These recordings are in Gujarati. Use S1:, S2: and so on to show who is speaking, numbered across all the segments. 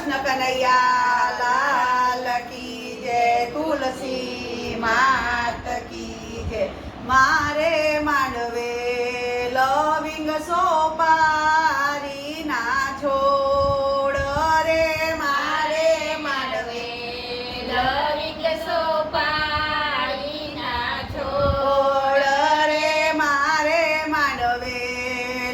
S1: કૃષ્ણ કનૈયા લાલ કી જય, તુલસી માત કી જય. મારે માંડવે લવિંગ સોપારી ના છોડ રે, મારે માંડવે
S2: લવિંગ સોપારી ના છોડ
S1: રે, મારે માંડવે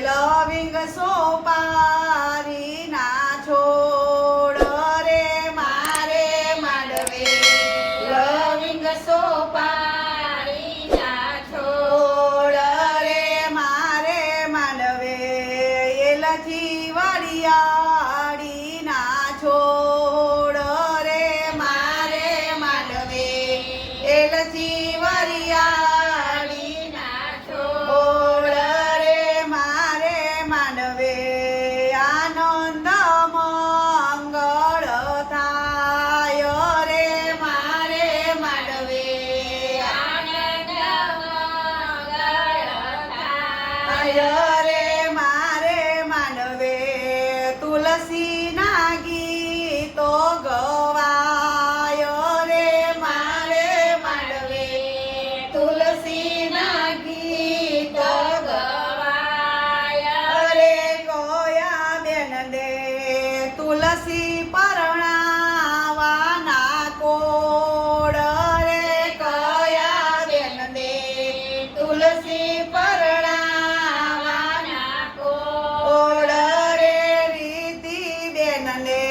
S1: લવિંગ સોપારી ના છોડ રે, મારે માંડવે
S2: લવિંગ સોપારી ના
S1: છોડ
S2: છોડ
S1: રે, મારે માંડવે એલચી વરિયાળી ના છોડ રે, મારે માંડવે એલચી વરિયાળી
S2: ના છોડ
S1: છોડ રે, મારે માંડવે આનંદ મંગળ થાય રે, મારે માંડવે
S2: આનંદ મંગળ
S1: થાય રે, મારે માંડવે તુલસીના ગીતો ગવાય રે, મારે માંડવે તુલસીના ગીતો
S2: ગવાય
S1: રે, કોયા બેન દે તુલસી પરણાવાના કોડ રે, કયા બેન દે તુલસી પરણાવાના કોડ રે, રીતિ બેન ને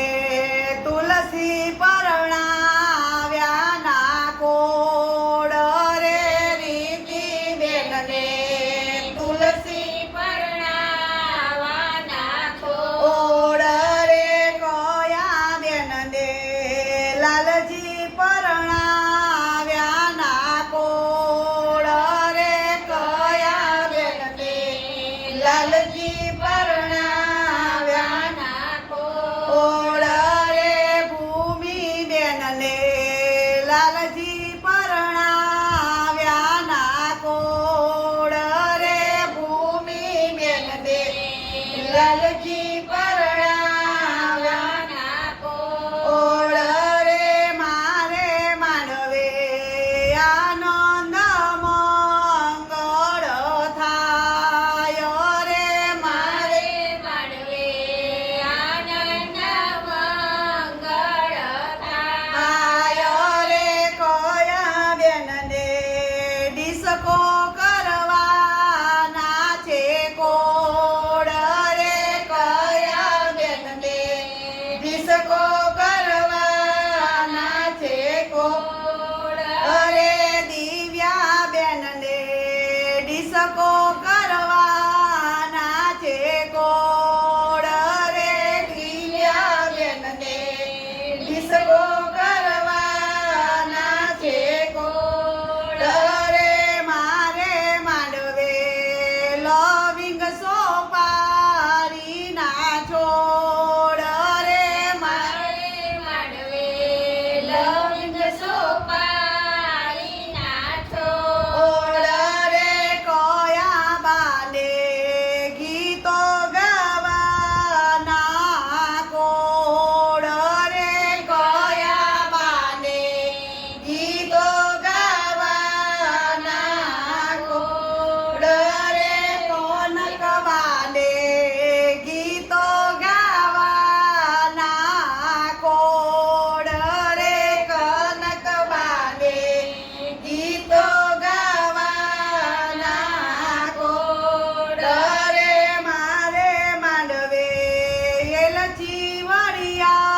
S1: તુલસી પરણાવ્યાના કોડ રે, રીતિ બેન ને તુલસી
S2: પરણાવાના
S1: ઓડ રે, કોયા બેન ને લાલજી પરણાવ્યાના કોડ રે, કયા બેન ને લાલજી પરણાવ્યાના કોડ રે, ભૂમિ બેન ને લાલજી પરણાવ્યાના કોડ રે, ભૂમિ બેન ને લાલજી પરણાવ્યાના કોડ રે, મારે માંડવે આનંદ મંગળ થાય રે, મારે
S2: માંડવે આનંદ મંગળ થાય
S1: આયો રે, કોયા બેન ને ડિસ્કો કરવાના છે કોડ રે, કયા બેન ને ડિસ્કો કરવાના છે કોડ રે, દિવ્યા બેન ને ડિસ્કો કરવાના છે કોડ રે, દિવ્યા બેન ને ડિસ્કો કરવાના છે કોડ રે, મારે માંડવે લવિંગ સોપારી ના છોડ રે, મારે
S2: માંડવે લવિંગ સોપારી ના છોડ
S1: ઓડ રે, કોયા બાને ગીતો ગાવાના કોડ રે, કોયા બાને ગીતો ગાવાના કોડ રે, કોનક બાને ગીતો ગાવાના કોડ રે, કનક બાને ગીતો ગાવાના કોડ રે, મારે માંડવે એલચી વરિયા